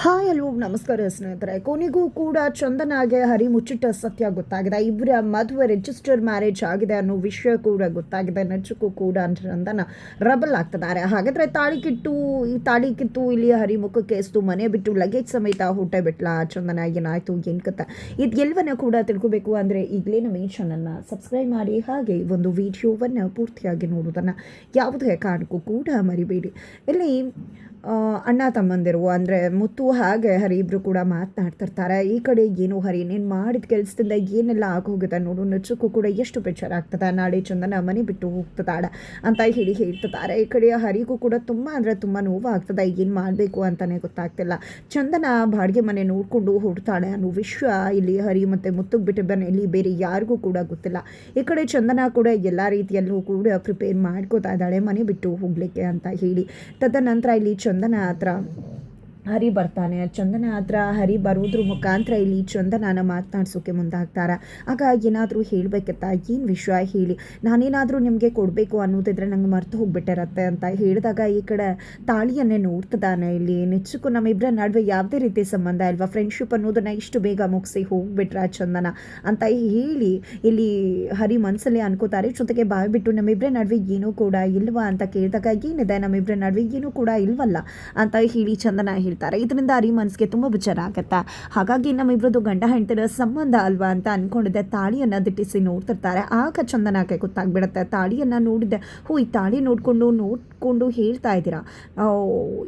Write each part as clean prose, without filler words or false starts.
Hi hello ನಮಸ್ಕಾರ ಸ್ನೇಹಿತರೆ. ಕೊನೆಗೂ ಕೂಡ ಚಂದನಾಗೆ ಹರಿ ಮುಚ್ಚಿಟ್ಟ ಸತ್ಯ ಗೊತ್ತಾಗಿದೆ. ಇಬ್ಬರ ಮದುವೆ ರಿಜಿಸ್ಟರ್ ಮ್ಯಾರೇಜ್ ಆಗಿದೆ ಅನ್ನೋ ವಿಷಯ ಕೂಡ ಗೊತ್ತಾಗಿದೆ. ನಿಜಕ್ಕೂ ಕೂಡ ಚಂದನ ರಬಲ್ ಆಗ್ತಿದ್ದಾರೆ. ಹಾಗಾದರೆ ತಾಳಿ ಕಿತ್ತು ಇಲ್ಲಿ ಹರಿ ಮುಖಕ್ಕೆ ಎಸ್ತು ಮನೆ ಬಿಟ್ಟು ಲಗೇಜ್ ಸಮೇತ ಹೊಟ್ಟೆ ಬಿಟ್ಲ ಚಂದನ. ಏನಾಯಿತು ಏನು ಕತೆ ಇದು ಎಲ್ಲವನ್ನ ಕೂಡ ತಿಳ್ಕೋಬೇಕು ಅಂದರೆ ಈಗಲೇ ನಮ್ಮ ಈ ಚಾನಲ್ನ ಸಬ್ಸ್ಕ್ರೈಬ್ ಮಾಡಿ, ಹಾಗೆ ಒಂದು ವಿಡಿಯೋವನ್ನು ಪೂರ್ತಿಯಾಗಿ ನೋಡೋದನ್ನು ಯಾವುದೇ ಕಾರಣಕ್ಕೂ ಕೂಡ ಮರಿಬೇಡಿ. ಇಲ್ಲಿ ಅಣ್ಣ ತಮ್ಮಂದಿರು ಅಂದರೆ ಮುತ್ತು ಹಾಗೆ ಹರಿ ಇಬ್ಬರು ಕೂಡ ಮಾತನಾಡ್ತಿರ್ತಾರೆ. ಈ ಕಡೆ ಏನು ಹರಿ ನೀನು ಮಾಡಿದ ಕೆಲಸದಿಂದ ಏನೆಲ್ಲ ಆಗೋಗುತ್ತೆ ನೋಡು, ನಿಜಕ್ಕೂ ಕೂಡ ಎಷ್ಟು ಬೇಜಾರಾಗ್ತದೆ, ನಾಳೆ ಚಂದನ ಮನೆ ಬಿಟ್ಟು ಹೋಗ್ತದಾಳೆ ಅಂತ ಹೇಳ್ತಿದ್ದಾರೆ. ಈ ಕಡೆ ಹರಿಗೂ ಕೂಡ ತುಂಬ ಅಂದರೆ ತುಂಬ ನೋವಾಗ್ತದೆ. ಏನು ಮಾಡಬೇಕು ಅಂತಲೇ ಗೊತ್ತಾಗ್ತಿಲ್ಲ. ಚಂದನ ಬಾಡಿಗೆ ಮನೆ ನೋಡಿಕೊಂಡು ಹೊರಡ್ತಾಳೆ ಅನ್ನೋ ವಿಷಯ ಇಲ್ಲಿ ಹರಿ ಮತ್ತು ಮುತ್ತುಗೆ ಬಿಟ್ಟು ಇಲ್ಲಿ ಬೇರೆ ಯಾರಿಗೂ ಕೂಡ ಗೊತ್ತಿಲ್ಲ. ಈ ಕಡೆ ಚಂದನ ಕೂಡ ಎಲ್ಲ ರೀತಿಯಲ್ಲೂ ಕೂಡ ಪ್ರಿಪೇರ್ ಮಾಡ್ಕೋತಾ ಇದ್ದಾಳೆ ಮನೆ ಬಿಟ್ಟು ಹೋಗಲಿಕ್ಕೆ ಅಂತ ಹೇಳಿ. ತದನಂತರ ಇಲ್ಲಿ ಚಂದನ ಹತ್ರ ಹರಿ ಬರ್ತಾನೆ. ಚಂದನ ಹತ್ರ ಹರಿ ಬರೋದ್ರ ಮುಖಾಂತರ ಇಲ್ಲಿ ಚಂದನನ ಮಾತನಾಡ್ಸೋಕೆ ಮುಂದಾಗ್ತಾರೆ. ಆಗ ಏನಾದರೂ ಹೇಳಬೇಕತ್ತ, ಏನು ವಿಷಯ ಹೇಳಿ, ನಾನೇನಾದರೂ ನಿಮಗೆ ಕೊಡಬೇಕು ಅನ್ನೋದಿದ್ರೆ ನಂಗೆ ಮರ್ತು ಹೋಗ್ಬಿಟ್ಟಿರತ್ತೆ ಅಂತ ಹೇಳಿದಾಗ ಈ ಕಡೆ ತಾಳಿಯನ್ನೇ ನೋಡ್ತಿದ್ದಾನೆ. ಇಲ್ಲಿ ನಿಜಕ್ಕೂ ನಮ್ಮಿಬ್ಬರ ನಡುವೆ ಯಾವುದೇ ರೀತಿ ಸಂಬಂಧ ಇಲ್ವಾ, ಫ್ರೆಂಡ್ಶಿಪ್ ಅನ್ನೋದನ್ನು ಇಷ್ಟು ಬೇಗ ಮುಗಿಸಿ ಹೋಗ್ಬಿಟ್ರ ಚಂದನ ಅಂತ ಹೇಳಿ ಇಲ್ಲಿ ಹರಿ ಮನಸ್ಸಲ್ಲೇ ಅನ್ಕೋತಾರೆ. ಜೊತೆಗೆ ಬಾಯ್ಬಿಟ್ಟು ನಮ್ಮಿಬ್ಬರ ನಡುವೆ ಏನೂ ಕೂಡ ಇಲ್ವಾ ಅಂತ ಕೇಳಿದಾಗ ಏನಿದೆ ನಮ್ಮಿಬ್ಬರ ನಡುವೆ ಏನೂ ಕೂಡ ಇಲ್ವಲ್ಲ ಅಂತ ಹೇಳಿ ಚಂದನ ಹೇಳ್ತಾರೆ. ಇದರಿಂದ ಹರಿ ಮನಸ್ಸಿಗೆ ತುಂಬ ವಿಚಾರ ಆಗತ್ತಾ. ಹಾಗಾಗಿ ನಮ್ಮಿಬ್ರದ್ದು ಗಂಡ ಹೆಂಡತಿರ ಸಂಬಂಧ ಅಲ್ವಾ ಅಂತ ಅನ್ಕೊಂಡಿದ್ದೆ. ತಾಳಿಯನ್ನು ದಿಟ್ಟಿಸಿ ನೋಡ್ತಿರ್ತಾರೆ. ಆಗ ಚಂದನಕ್ಕೆ ಗೊತ್ತಾಗ್ಬಿಡುತ್ತೆ. ತಾಳಿಯನ್ನು ನೋಡಿದ್ದೆ, ಈ ತಾಳಿ ನೋಡಿಕೊಂಡು ಹೇಳ್ತಾ ಇದ್ದೀರಾ,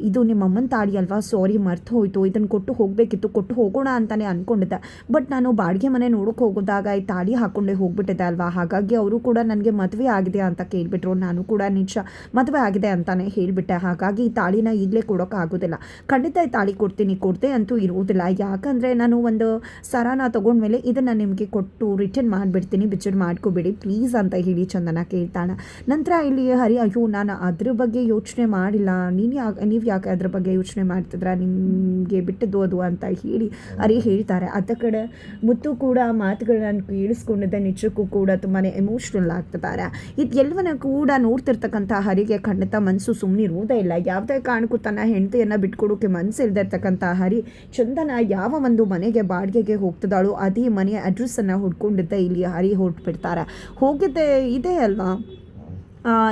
ಇದು ನಿಮ್ಮ ಅಮ್ಮನ ತಾಳಿ ಅಲ್ವಾ, ಸಾರಿ ಮರ್ತು ಹೋಯಿತು, ಇದನ್ನು ಕೊಟ್ಟು ಹೋಗಬೇಕಿತ್ತು, ಕೊಟ್ಟು ಹೋಗೋಣ ಅಂತಲೇ ಅಂದ್ಕೊಂಡಿದ್ದೆ. ಬಟ್ ನಾನು ಬಾಡಿಗೆ ಮನೆ ನೋಡೋಕೆ ಹೋಗೋದಾಗ ಈ ತಾಳಿ ಹಾಕ್ಕೊಂಡೇ ಹೋಗ್ಬಿಟ್ಟಿದ್ದೆ ಅಲ್ವಾ, ಹಾಗಾಗಿ ಅವರು ಕೂಡ ನನಗೆ ಮದುವೆ ಆಗಿದೆ ಅಂತ ಕೇಳಿಬಿಟ್ರು. ನಾನು ಕೂಡ ನಿಜ ಮದುವೆ ಆಗಿದೆ ಅಂತಲೇ ಹೇಳಿಬಿಟ್ಟೆ. ಹಾಗಾಗಿ ಈ ತಾಳಿನ ಈಗಲೇ ಕೊಡೋಕ್ಕಾಗೋದಿಲ್ಲ, ಖಂಡಿತ ಈ ತಾಳಿ ಕೊಡ್ತೆ ಅಂತೂ ಇರುವುದಿಲ್ಲ. ಯಾಕಂದರೆ ನಾನು ಒಂದು ಸರಾನ ತೊಗೊಂಡ್ಮೇಲೆ ಇದನ್ನು ನಿಮಗೆ ಕೊಟ್ಟು ರಿಟರ್ನ್ ಮಾಡಿಬಿಡ್ತೀನಿ, ಬಿಚ್ಚರ್ ಮಾಡ್ಕೋಬೇಡಿ ಪ್ಲೀಸ್ ಅಂತ ಹೇಳಿ ಚಂದನ ಕೇಳ್ತಾಳೆ. ನಂತರ ಇಲ್ಲಿ ಹರಿ, ಅಯ್ಯೋ ನಾನು ಅದ್ರ ಬಗ್ಗೆ ಯೋಚನೆ ಮಾಡಿಲ್ಲ, ನೀವು ಯಾಕೆ ಅದ್ರ ಬಗ್ಗೆ ಯೋಚನೆ ಮಾಡ್ತಿದ್ರ, ನಿಮಗೆ ಬಿಟ್ಟದ್ದು ಅದು ಅಂತ ಹೇಳಿ ಹರಿ ಹೇಳ್ತಾರೆ. ಅದ ಕಡೆ ಮುತ್ತು ಕೂಡ ಮಾತುಗಳನ್ನು ಕೇಳಿಸ್ಕೊಂಡಿದ್ದೆ. ನಿಜಕ್ಕೂ ಕೂಡ ತುಂಬಾ ಎಮೋಷ್ನಲ್ ಆಗ್ತಿದ್ದಾರೆ. ಇದು ಎಲ್ಲವನ್ನ ಕೂಡ ನೋಡ್ತಿರ್ತಕ್ಕಂಥ ಹರಿಗೆ ಖಂಡಿತ ಮನಸ್ಸು ಸುಮ್ಮನಿರುವುದೇ ಇಲ್ಲ. ಯಾವುದೇ ಕಾರಣಕ್ಕೂ ತನ್ನ ಹೆಂಡತಿಯನ್ನು ಬಿಟ್ಕೊಡೋಕೆ ಮನಸ್ಸಿಲ್ದಿರ್ತಕ್ಕಂಥ ಹರಿ ಚಂದನ ಯಾವ ಒಂದು ಮನೆಗೆ ಬಾಡಿಗೆಗೆ ಹೋಗ್ತಿದ್ದಾಳೋ ಅದೇ ಮನೆಯ ಅಡ್ರೆಸ್ಸನ್ನು ಹುಡ್ಕೊಂಡಿದ್ದೆ ಇಲ್ಲಿ ಹರಿ ಹೊರಟ್ಬಿಡ್ತಾರೆ. ಹೋಗಿದ್ದೆ ಇದೆ ಅಲ್ವಾ,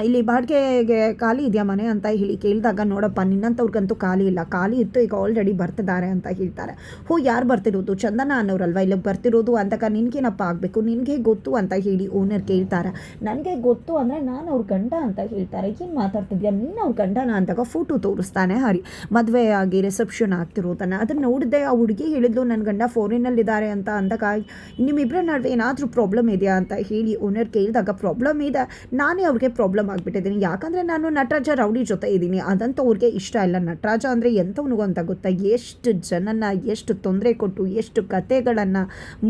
ಇಲ್ಲಿ ಬಾಡಿಗೆಗೆ ಖಾಲಿ ಇದೆಯಾ ಮನೆ ಅಂತ ಹೇಳಿ ಕೇಳಿದಾಗ, ನೋಡಪ್ಪ ನಿನ್ನಂಥವ್ರಿಗಂತೂ ಖಾಲಿ ಇಲ್ಲ, ಖಾಲಿ ಇತ್ತು, ಈಗ ಆಲ್ರೆಡಿ ಬರ್ತಿದ್ದಾರೆ ಅಂತ ಹೇಳ್ತಾರೆ. ಯಾರು ಬರ್ತಿರೋದು, ಚಂದನ ಅನ್ನೋರಲ್ವ ಇಲ್ಲಿ ಬರ್ತಿರೋದು ಅಂತಕ ನಿನಗೇನಪ್ಪ ಆಗಬೇಕು, ನಿನಗೆ ಗೊತ್ತು ಅಂತ ಹೇಳಿ ಓನರ್ ಕೇಳ್ತಾರೆ. ನನಗೆ ಗೊತ್ತು ಅಂದರೆ ನಾನು ಅವ್ರ ಗಂಡ ಅಂತ ಹೇಳ್ತಾರೆ. ಏನು ಮಾತಾಡ್ತಿದ್ಯಾ ನೀನು ಅವ್ರ ಗಂಡನ ಅಂತಾಗ ಫೋಟೋ ತೋರಿಸ್ತಾನೆ ಹರಿ, ಮದುವೆ ಆಗಿ ರಿಸೆಪ್ಷನ್ ಆಗ್ತಿರೋದನ್ನು. ಅದನ್ನು ನೋಡಿದೆ, ಆ ಹುಡುಗಿ ಹೇಳಿದ್ಲು ನನ್ನ ಗಂಡ ಫಾರಿನಲ್ಲಿದ್ದಾರೆ ಅಂತ ಅಂದಾಗ, ನಿಮ್ಮಿಬ್ಬರ ನಡುವೆ ಏನಾದರೂ ಪ್ರಾಬ್ಲಮ್ ಇದೆಯಾ ಅಂತ ಹೇಳಿ ಓನರ್ ಕೇಳಿದಾಗ, ಪ್ರಾಬ್ಲಮ್ ಇದೆ, ನಾನೇ ಅವ್ರಿಗೆ ಪ್ರಾಬ್ಲಮ್ ಆಗಿಬಿಟ್ಟಿದ್ದೀನಿ. ಯಾಕಂದರೆ ನಾನು ನಟರಾಜ ರೌಡಿ ಜೊತೆ ಇದ್ದೀನಿ, ಅದಂತೂ ಅವ್ರಿಗೆ ಇಷ್ಟ ಇಲ್ಲ. ನಟರಾಜ ಅಂದರೆ ಎಂಥವನಿಗೂ ಅಂತ ಗೊತ್ತಾ, ಎಷ್ಟು ಜನನ ಎಷ್ಟು ತೊಂದರೆ ಕೊಟ್ಟು ಎಷ್ಟು ಕತೆಗಳನ್ನು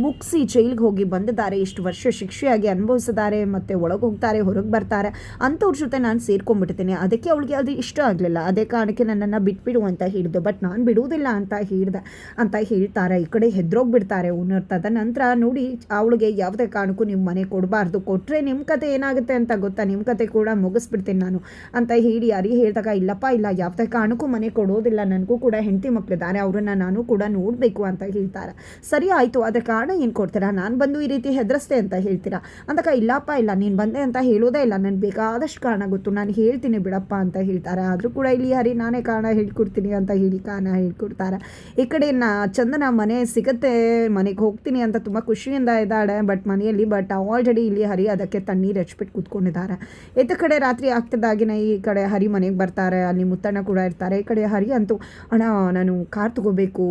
ಮುಗಿಸಿ ಜೈಲಿಗೆ ಹೋಗಿ ಬಂದಿದ್ದಾರೆ, ಎಷ್ಟು ವರ್ಷ ಶಿಕ್ಷೆಯಾಗಿ ಅನುಭವಿಸಿದ್ದಾರೆ, ಮತ್ತು ಒಳಗೆ ಹೋಗ್ತಾರೆ ಹೊರಗೆ ಬರ್ತಾರೆ, ಅಂಥವ್ರ ಜೊತೆ ನಾನು ಸೇರ್ಕೊಂಡ್ಬಿಡ್ತೀನಿ. ಅದಕ್ಕೆ ಅವಳಿಗೆ ಅದು ಇಷ್ಟ ಆಗಲಿಲ್ಲ, ಅದೇ ಕಾರಣಕ್ಕೆ ನನ್ನನ್ನು ಬಿಟ್ಬಿಡು ಅಂತ ಹೇಳಿದ್ದು. ಬಟ್ ನಾನು ಬಿಡುವುದಿಲ್ಲ ಅಂತ ಹೇಳಿದೆ ಅಂತ ಹೇಳ್ತಾರೆ. ಈ ಕಡೆ ಹೆದ್ರೋಗ್ಬಿಡ್ತಾರೆ ಓನರ್. ತದನಂತರ ನೋಡಿ, ಅವಳಿಗೆ ಯಾವುದೇ ಕಾರಣಕ್ಕೂ ನೀವು ಮನೆ ಕೊಡಬಾರ್ದು, ಕೊಟ್ಟರೆ ನಿಮ್ಮ ಕತೆ ಏನಾಗುತ್ತೆ ಅಂತ ಗೊತ್ತಾ, ನಿಮ್ಮ ಕತೆ ಕೂಡ ಮುಗಿಸ್ಬಿಡ್ತೀನಿ ನಾನು ಅಂತ ಹೇಳಿ ಹರಿ ಹೇಳಿದಾಗ, ಇಲ್ಲಪ್ಪ ಇಲ್ಲ, ಯಾವುದೇ ಕಾರಣಕ್ಕೂ ಮನೆ ಕೊಡೋದಿಲ್ಲ, ನನಗೂ ಕೂಡ ಹೆಂಡತಿ ಮಕ್ಕಳಿದ್ದಾರೆ, ಅವರನ್ನು ನಾನು ಕೂಡ ನೋಡಬೇಕು ಅಂತ ಹೇಳ್ತಾರೆ. ಸರಿ ಆಯಿತು, ಅದರ ಕಾರಣ ಏನು ಕೊಡ್ತೀರಾ, ನಾನು ಬಂದು ಈ ರೀತಿ ಹೆದರಿಸ್ತೆ ಅಂತ ಹೇಳ್ತೀರಾ ಅಂದಾಗ, ಇಲ್ಲಪ್ಪ ಇಲ್ಲ, ನೀನು ಬಂದೆ ಅಂತ ಹೇಳೋದೇ ಇಲ್ಲ, ನನಗೆ ಬೇಕಾದಷ್ಟು ಕಾರಣ ಗೊತ್ತು, ನಾನು ಹೇಳ್ತೀನಿ ಬಿಡಪ್ಪ ಅಂತ ಹೇಳ್ತಾರೆ. ಆದರೂ ಕೂಡ ಇಲ್ಲಿ ಹರಿ ನಾನೇ ಕಾರಣ ಹೇಳ್ಕೊಡ್ತೀನಿ ಅಂತ ಹೇಳಿ ಕಾರಣ ಹೇಳ್ಕೊಡ್ತಾರೆ. ಈ ಕಡೆ ಚಂದನ ಮನೆ ಸಿಗುತ್ತೆ, ಮನೆಗೆ ಹೋಗ್ತೀನಿ ಅಂತ ತುಂಬ ಖುಷಿಯಿಂದ ಇದ್ದಾಳೆ ಬಟ್ ಮನೆಯಲ್ಲಿ. ಬಟ್ ಆಲ್ರೆಡಿ ಇಲ್ಲಿ ಹರಿ ಅದಕ್ಕೆ ತಣ್ಣೀರು ಹಚ್ಬಿಟ್ಟು ಕೂತ್ಕೊಂಡಿದ್ದಾರೆ. ಎತ್ತ ಕಡೆ ರಾತ್ರಿ ಆಗ್ತದಾಗಿನ ಈ ಕಡೆ ಹರಿ ಮನೆಗೆ ಬರ್ತಾರೆ. ಅಲ್ಲಿ ಮುತ್ತಣ್ಣ ಕೂಡ ಇರ್ತಾರೆ. ಈ ಕಡೆ ಹರಿ ಅಂತೂ, ಅಣ್ಣ ನಾನು ಕಾರ್ ತೊಗೋಬೇಕು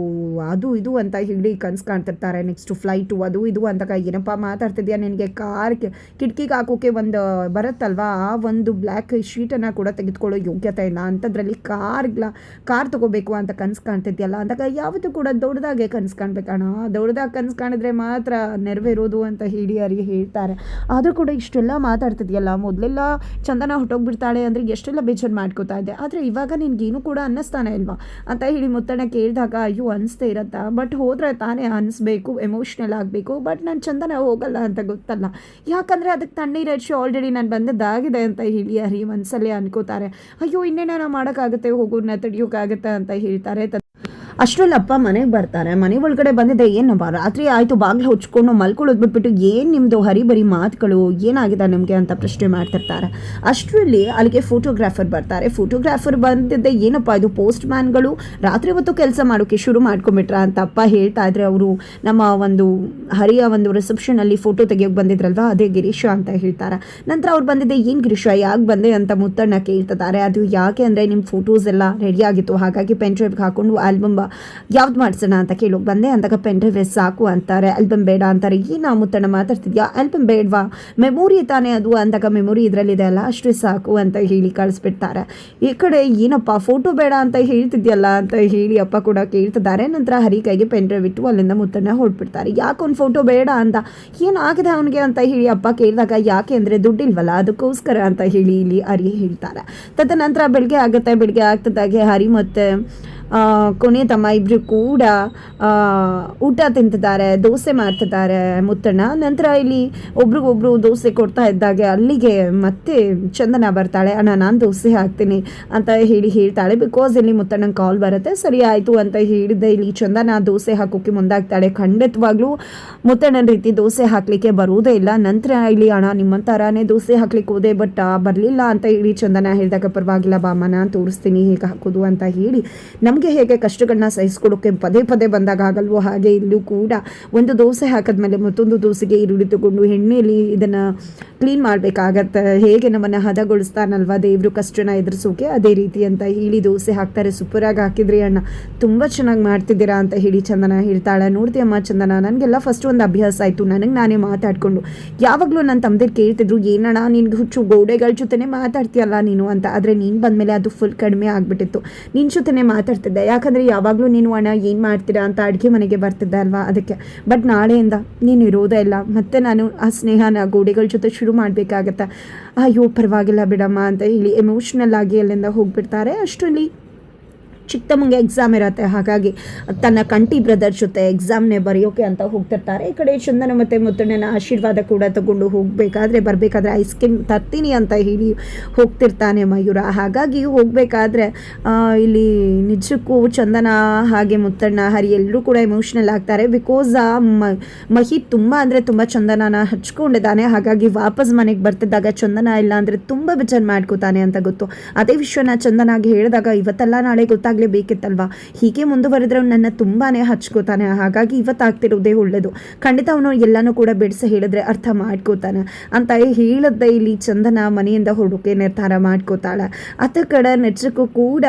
ಅದು ಇದು ಅಂತ ಹೇಳಿ ಕನಸು ಕಾಣ್ತಿರ್ತಾರೆ. ನೆಕ್ಸ್ಟು ಫ್ಲೈಟು ಅದು ಇದು ಅಂತ. ಏನಪ್ಪ ಮಾತಾಡ್ತಿದ್ಯಾ, ನಿನಗೆ ಕಾರ್ ಕಿಟಕಿಗೆ ಹಾಕೋಕೆ ಒಂದು ಬರುತ್ತಲ್ವಾ, ಆ ಒಂದು ಬ್ಲ್ಯಾಕ್ ಶೀಟನ್ನು ಕೂಡ ತೆಗೆದುಕೊಳ್ಳೋ ಯೋಗ್ಯತೆ ಇಲ್ಲ, ಅಂಥದ್ರಲ್ಲಿ ಕಾರ್ ತೊಗೋಬೇಕು ಅಂತ ಕನಸು ಕಾಣ್ತಿದ್ಯಲ್ಲ ಅಂದಾಗ, ಯಾವತ್ತೂ ಕೂಡ ದೊಡ್ಡದಾಗೆ ಕನಸು ಕಾಣ್ಬೇಕಣ್ಣ, ದೊಡ್ಡದಾಗಿ ಕನಸು ಕಾಣಿದ್ರೆ ಮಾತ್ರ ನೆರವೇರೋದು ಅಂತ ಹೇಳಿ ಹರಿ ಹೇಳ್ತಾರೆ. ಆದರೂ ಕೂಡ ಇಷ್ಟೆಲ್ಲ ಮಾತಾಡ್ತಿದ್ಯಲ್ಲ, ಮೊದಲೆಲ್ಲ ಚಂದನ ಹೊಟ್ಟೋಗ್ಬಿಡ್ತಾಳೆ ಅಂದರೆ ಎಷ್ಟೆಲ್ಲ ಬೇಜಾರು ಮಾಡ್ಕೋತಾ ಇದ್ದೆ, ಆದರೆ ಇವಾಗ ನಿನಗೇನು ಕೂಡ ಅನ್ನಿಸ್ತಾನೆ ಇಲ್ವಾ ಅಂತ ಹೇಳಿ ಮುತ್ತಣ್ಣ ಕೇಳಿದಾಗ, ಅಯ್ಯೋ ಅನಿಸ್ತೇ ಇರತ್ತಾ, ಬಟ್ ಹೋದರೆ ತಾನೇ ಅನಿಸ್ಬೇಕು, ಎಮೋಷ್ನಲ್ ಆಗಬೇಕು, ಬಟ್ ನಾನು ಚಂದನ ಹೋಗಲ್ಲ ಅಂತ ಗೊತ್ತಲ್ಲ, ಯಾಕಂದರೆ ಅದಕ್ಕೆ ತಣ್ಣೀರು ಹಚ್ಚಿ ಆಲ್ರೆಡಿ ನಾನು ಬಂದದ್ದಾಗಿದೆ ಅಂತ ಹೇಳಿ ಹರಿ ಮನಸ್ಸಲ್ಲೇ ಅನ್ಕೋತಾರೆ. ಅಯ್ಯೋ ಇನ್ನೇನಾರ ಮಾಡೋಕ್ಕಾಗುತ್ತೆ, ಹೋಗೋನ್ನ ತಡೆಯೋಕ್ಕಾಗುತ್ತೆ ಅಂತ ಹೇಳ್ತಾರೆ. ಅಷ್ಟರಲ್ಲಿ ಅಪ್ಪ ಮನೆಗೆ ಬರ್ತಾರೆ. ಮನೆ ಒಳಗಡೆ ಬಂದಿದ್ದೆ, ಏನಪ್ಪ ರಾತ್ರಿ ಆಯಿತು ಬಾಗಿಲು ಹೊಚ್ಕೊಂಡು ಮಲ್ಕೊಳ್ಳೋದು ಬಿಟ್ಬಿಟ್ಟು ಏನು ನಿಮ್ಮದು ಹರಿಬರಿ ಮಾತುಗಳು, ಏನಾಗಿದೆ ನಿಮಗೆ ಅಂತ ಪ್ರಶ್ನೆ ಮಾಡ್ತಿರ್ತಾರೆ. ಅಷ್ಟರಲ್ಲಿ ಅಲ್ಲಿಗೆ ಫೋಟೋಗ್ರಾಫರ್ ಬರ್ತಾರೆ. ಫೋಟೋಗ್ರಾಫರ್ ಬಂದಿದ್ದೆ, ಏನಪ್ಪ ಇದು ಪೋಸ್ಟ್ ಮ್ಯಾನ್ಗಳು ರಾತ್ರಿ ಹೊತ್ತು ಕೆಲಸ ಮಾಡೋಕ್ಕೆ ಶುರು ಮಾಡ್ಕೊಂಬಿಟ್ರ ಅಂತ ಅಪ್ಪ ಹೇಳ್ತಾ ಇದ್ರೆ, ಅವರು ನಮ್ಮ ಒಂದು ಹರಿಯ ಒಂದು ರಿಸೆಪ್ಷನಲ್ಲಿ ಫೋಟೋ ತೆಗಿಯೋಕೆ ಬಂದಿದ್ರಲ್ವ, ಅದೇ ಗಿರೀಶ ಅಂತ ಹೇಳ್ತಾರೆ. ನಂತರ ಅವ್ರು ಬಂದಿದ್ದೆ, ಏನು ಗಿರೀಶ ಯಾಕೆ ಬಂದೆ ಅಂತ ಮುತ್ತಣ್ಣ ಕೇಳ್ತಿದ್ದಾರೆ. ಅದು ಯಾಕೆ ಅಂದರೆ ನಿಮ್ಮ ಫೋಟೋಸ್ ಎಲ್ಲ ರೆಡಿ ಆಗಿತ್ತು, ಹಾಗಾಗಿ ಪೆನ್ ಡ್ರೈವ್ಗೆ ಹಾಕೊಂಡು ಆಲ್ಬಮ್ ಯಾವ್ದು ಮಾಡಿಸೋಣ ಅಂತ ಕೇಳೋಕೆ ಬಂದೆ ಅಂದಾಗ ಪೆನ್ ಡ್ರೈವ್ ಸಾಕು ಅಂತಾರೆ, ಆಲ್ಬಮ್ ಬೇಡ ಅಂತಾರೆ. ಏನು ಮುತ್ತಣ್ಣ ಮಾತಾಡ್ತಿದ್ಯಾ, ಆಲ್ಬಮ್ ಬೇಡವಾ, ಮೆಮೊರಿ ತಾನೇ ಅದು ಅಂದಾಗ ಮೆಮೊರಿ ಇದರಲ್ಲಿದೆ ಅಲ್ಲ ಅಷ್ಟೇ ಸಾಕು ಅಂತ ಹೇಳಿ ಕಳಿಸ್ಬಿಡ್ತಾರೆ. ಈ ಕಡೆ ಏನಪ್ಪ ಫೋಟೋ ಬೇಡ ಅಂತ ಹೇಳ್ತಿದ್ಯಲ್ಲ ಅಂತ ಹೇಳಿ ಅಪ್ಪ ಕೂಡ ಕೇಳ್ತಿದ್ದಾರೆ. ನಂತರ ಹರಿ ಕೈಗೆ ಪೆನ್ ಡ್ರೈವ್ ಇಟ್ಟು ಅಲ್ಲಿಂದ ಮುತ್ತಣ್ಣ ಹೊರಟ್ಬಿಡ್ತಾರೆ. ಯಾಕೊಂದು ಫೋಟೋ ಬೇಡ ಅಂತ, ಏನಾಗಿದೆ ಅವನಿಗೆ ಅಂತ ಹೇಳಿ ಅಪ್ಪ ಕೇಳಿದಾಗ, ಯಾಕೆ ಅಂದರೆ ದುಡ್ಡಿಲ್ವಲ್ಲ ಅದಕ್ಕೋಸ್ಕರ ಅಂತ ಹೇಳಿ ಇಲ್ಲಿ ಹರಿ ಹೇಳ್ತಾರೆ. ತದನಂತರ ಬೆಳಗ್ಗೆ ಆಗುತ್ತೆ. ಬೆಳಗ್ಗೆ ಆಗ್ತದಾಗೆ ಹರಿ ಮತ್ತು ಕೊನೆ ತಮ್ಮ ಇಬ್ಬರು ಕೂಡ ಊಟ ತಿಂತಿದ್ದಾರೆ, ದೋಸೆ ಮಾಡ್ತಿದ್ದಾರೆ ಮುತ್ತಣ್ಣ. ನಂತರ ಇಲ್ಲಿ ಒಬ್ರಿಗೊಬ್ರು ದೋಸೆ ಕೊಡ್ತಾ ಇದ್ದಾಗೆ ಅಲ್ಲಿಗೆ ಮತ್ತೆ ಚಂದನ ಬರ್ತಾಳೆ. ಅಣ್ಣ ನಾನು ದೋಸೆ ಹಾಕ್ತೀನಿ ಅಂತ ಹೇಳಿ ಹೇಳ್ತಾಳೆ. ಬಿಕಾಸ್ ಇಲ್ಲಿ ಮುತ್ತಣ್ಣಂಗೆ ಕಾಲ್ ಬರುತ್ತೆ. ಸರಿ ಆಯಿತು ಅಂತ ಹೇಳಿದ್ದೆ. ಇಲ್ಲಿ ಚಂದನ ದೋಸೆ ಹಾಕೋಕ್ಕೆ ಮುಂದಾಗ್ತಾಳೆ. ಖಂಡಿತವಾಗ್ಲೂ ಮುತ್ತಣ್ಣನ ರೀತಿ ದೋಸೆ ಹಾಕಲಿಕ್ಕೆ ಬರೋದೇ ಇಲ್ಲ. ನಂತರ ಇಲ್ಲಿ ಅಣ್ಣ ನಿಮ್ಮ ಥರನೇ ದೋಸೆ ಹಾಕ್ಲಿಕ್ಕೆ ಹೋದೆ, ಬಟ್ ಬರಲಿಲ್ಲ ಅಂತ ಹೇಳಿ ಚಂದನ ಹೇಳಿದಾಗ, ಪರವಾಗಿಲ್ಲ ಬಾಮ್ಮ ನಾನು ತೋರಿಸ್ತೀನಿ ಹೇಗೆ ಹಾಕೋದು ಅಂತ ಹೇಳಿ, ನಮಗೆ ಹೇಗೆ ಕಷ್ಟಗಳನ್ನ ಸಹಿಸ್ಕೊಡೋಕ್ಕೆ ಪದೇ ಪದೇ ಬಂದಾಗ ಆಗಲ್ವೋ ಹಾಗೆ ಇಲ್ಲೂ ಕೂಡ ಒಂದು ದೋಸೆ ಹಾಕಿದ್ಮೇಲೆ ಮತ್ತೊಂದು ದೋಸೆಗೆ ಈರುಳ್ಳಿ ತಗೊಂಡು ಎಣ್ಣೆಯಲ್ಲಿ ಇದನ್ನು ಕ್ಲೀನ್ ಮಾಡಬೇಕಾಗತ್ತೆ. ಹೇಗೆ ನಮ್ಮನ್ನು ಹದಗೊಳಿಸ್ತಾನಲ್ವ ದೇವರು ಕಷ್ಟನ ಎದುರಿಸೋಕೆ, ಅದೇ ರೀತಿ ಅಂತ ಹೇಳಿ ದೋಸೆ ಹಾಕ್ತಾರೆ. ಸೂಪರಾಗಿ ಹಾಕಿದ್ರಿ ಅಣ್ಣ, ತುಂಬ ಚೆನ್ನಾಗಿ ಮಾಡ್ತಿದ್ದೀರಾ ಅಂತ ಹೇಳಿ ಚಂದನ ಹೇಳ್ತಾಳೆ. ನೋಡ್ತೀಯಮ್ಮ ಚಂದನ, ನನಗೆಲ್ಲ ಫಸ್ಟ್ ಒಂದು ಅಭ್ಯಾಸ ಆಯಿತು, ನನಗೆ ನಾನೇ ಮಾತಾಡಿಕೊಂಡು. ಯಾವಾಗಲೂ ನನ್ನ ತಮ್ಮದಿರು ಕೇಳ್ತಿದ್ರು, ಏನಣ್ಣ ನಿನ್ಗೆ ಹುಚ್ಚು ಗೋಡೆಗಳ ಜೊತೆನೇ ಮಾತಾಡ್ತೀಯಲ್ಲ ನೀನು ಅಂತ. ಆದರೆ ನೀನು ಬಂದಮೇಲೆ ಅದು ಫುಲ್ ಕಡಿಮೆ ಆಗಿಬಿಟ್ಟಿತ್ತು. ನಿನ್ನ ಜೊತೆನೇ ಮಾತಾಡ್ತಿದ್ದೆ, ಯಾಕಂದರೆ ಯಾವಾಗಲೂ ನೀನು ಅಣ್ಣ ಏನು ಮಾಡ್ತೀರಾ ಅಂತ ಅಡುಗೆ ಮನೆಗೆ ಬರ್ತಿದ್ದೆ ಅಲ್ವಾ, ಅದಕ್ಕೆ. ಬಟ್ ನಾಳೆಯಿಂದ ನೀನು ಇರೋದೇ ಇಲ್ಲ, ಮತ್ತು ನಾನು ಆ ಸ್ನೇಹನ ಗೋಡೆಗಳ ಜೊತೆ ಶುರು ಮಾಡಬೇಕಾಗತ್ತೆ. ಅಯ್ಯೋ ಪರವಾಗಿಲ್ಲ ಬಿಡಮ್ಮ ಅಂತ ಹೇಳಿ ಎಮೋಷ್ನಲ್ ಆಗಿ ಅಲ್ಲಿಂದ ಹೋಗ್ಬಿಡ್ತಾರೆ. ಅಷ್ಟರಲ್ಲಿ ಚಿಕ್ಕಮ್ಮಂಗೆ ಎಕ್ಸಾಮ್ ಇರುತ್ತೆ, ಹಾಗಾಗಿ ತನ್ನ ಕಂಟಿ ಬ್ರದರ್ ಜೊತೆ ಎಕ್ಸಾಮ್ನೇ ಬರೆಯೋಕೆ ಅಂತ ಹೋಗ್ತಿರ್ತಾರೆ. ಈ ಕಡೆ ಚಂದನ ಮತ್ತು ಮುತ್ತಣ್ಣನ ಆಶೀರ್ವಾದ ಕೂಡ ತಗೊಂಡು ಬರಬೇಕಾದ್ರೆ ಐಸ್ ಕ್ರೀಮ್ ತರ್ತೀನಿ ಅಂತ ಹೇಳಿ ಹೋಗ್ತಿರ್ತಾನೆ ಮಯೂರ. ಹಾಗಾಗಿ ಹೋಗಬೇಕಾದ್ರೆ ಇಲ್ಲಿ ನಿಜಕ್ಕೂ ಚಂದನ ಹಾಗೆ ಮುತ್ತಣ್ಣ ಹರಿ ಎಲ್ಲರೂ ಕೂಡ ಎಮೋಷ್ನಲ್ ಆಗ್ತಾರೆ. ಬಿಕಾಸ್ ಮಹಿ ತುಂಬ ಅಂದರೆ ತುಂಬ ಚಂದನನ ಹಚ್ಕೊಂಡಿದ್ದಾನೆ. ಹಾಗಾಗಿ ವಾಪಸ್ ಮನೆಗೆ ಬರ್ತಿದ್ದಾಗ ಚಂದನ ಇಲ್ಲ ಅಂದರೆ ತುಂಬ ಬೇಜಾರು ಮಾಡ್ಕೋತಾನೆ ಅಂತ ಗೊತ್ತು. ಅದೇ ವಿಷಯನ ಚಂದನಾಗಿ ಹೇಳಿದಾಗ, ಇವತ್ತೆಲ್ಲ ನಾಳೆ ಬೇಕಿತ್ತಲ್ವಾ, ಹೀಗೆ ಮುಂದುವರೆದ್ರೆ ನನ್ನ ತುಂಬಾನೇ ಹಚ್ಕೋತಾನೆ, ಹಾಗಾಗಿ ಇವತ್ತಾಗ್ತಿರೋದೇ ಒಳ್ಳೇದು. ಖಂಡಿತ ಅವನು ಎಲ್ಲನೂ ಕೂಡ ಬಿಡಿಸಿ ಹೇಳಿದ್ರೆ ಅರ್ಥ ಮಾಡ್ಕೋತಾನೆ ಅಂತ ಹೇಳಿದ್ದೆ. ಇಲ್ಲಿ ಚಂದನ ಮನೆಯಿಂದ ಹೊರಡೋಕೆ ನಿರ್ಧಾರ ಮಾಡ್ಕೋತಾಳೆ. ಅತ್ತ ಕಡೆ ನಿಜಕ್ಕೂ ಕೂಡ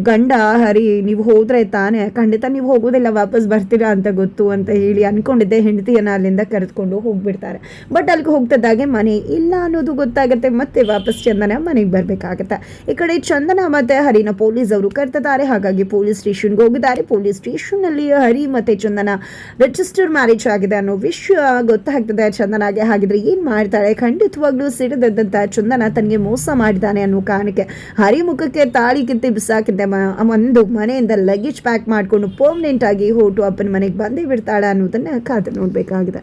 ಗಂಡ ಹರಿ ನೀವು ಹೋದ್ರೆ ತಾನೇ, ಖಂಡಿತ ನೀವು ಹೋಗೋದಿಲ್ಲ, ವಾಪಸ್ ಬರ್ತೀರಾ ಅಂತ ಗೊತ್ತು ಅಂತ ಹೇಳಿ ಅಂದ್ಕೊಂಡಿದ್ದೆ. ಹೆಂಡತಿಯನ್ನು ಅಲ್ಲಿಂದ ಕರೆದುಕೊಂಡು ಹೋಗ್ಬಿಡ್ತಾರೆ. ಬಟ್ ಅಲ್ಲಿಗೆ ಹೋಗ್ತಿದ್ದಾಗೆ ಮನೆ ಇಲ್ಲ ಅನ್ನೋದು ಗೊತ್ತಾಗುತ್ತೆ. ಮತ್ತೆ ವಾಪಸ್ ಚಂದನ ಮನೆಗೆ ಬರಬೇಕಾಗತ್ತೆ. ಈ ಕಡೆ ಚಂದನ ಮತ್ತು ಹರಿನ ಪೊಲೀಸ್ ಅವರು ಕರ್ತಿದ್ದಾರೆ. ಹಾಗಾಗಿ ಪೊಲೀಸ್ ಸ್ಟೇಷನ್ಗೆ ಹೋಗಿದ್ದಾರೆ. ಪೊಲೀಸ್ ಸ್ಟೇಷನ್ನಲ್ಲಿ ಹರಿ ಮತ್ತು ಚಂದನ ರಿಜಿಸ್ಟರ್ ಮ್ಯಾರೇಜ್ ಆಗಿದೆ ಅನ್ನೋ ವಿಷಯ ಗೊತ್ತಾಗ್ತದೆ ಚಂದನಾಗೆ. ಹಾಗಿದ್ರೆ ಏನು ಮಾಡ್ತಾಳೆ, ಖಂಡಿತವಾಗ್ಲೂ ಸಿಡಿದಂತ ಚಂದನ ತನಗೆ ಮೋಸ ಮಾಡಿದ್ದಾನೆ ಅನ್ನೋ ಕಾರಣಕ್ಕೆ ಹರಿ ಮುಖಕ್ಕೆ ತಾಳಿ ಕಿತ್ತಿ ಬಿಸಾಕಿದ್ದೆ. ಒಂದು ಮನೆಯಿಂದ ಲಗೇಜ್ ಪ್ಯಾಕ್ ಮಾಡಿಕೊಂಡು ಪರ್ಮನೆಂಟ್ ಆಗಿ ಹೊರಟು ಅಪ್ಪನ ಮನೆಗೆ ಬಂದೇ ಬಿಡ್ತಾಳೆ ಅನ್ನೋದನ್ನ ಕಾದು ನೋಡಬೇಕಾಗಿದೆ.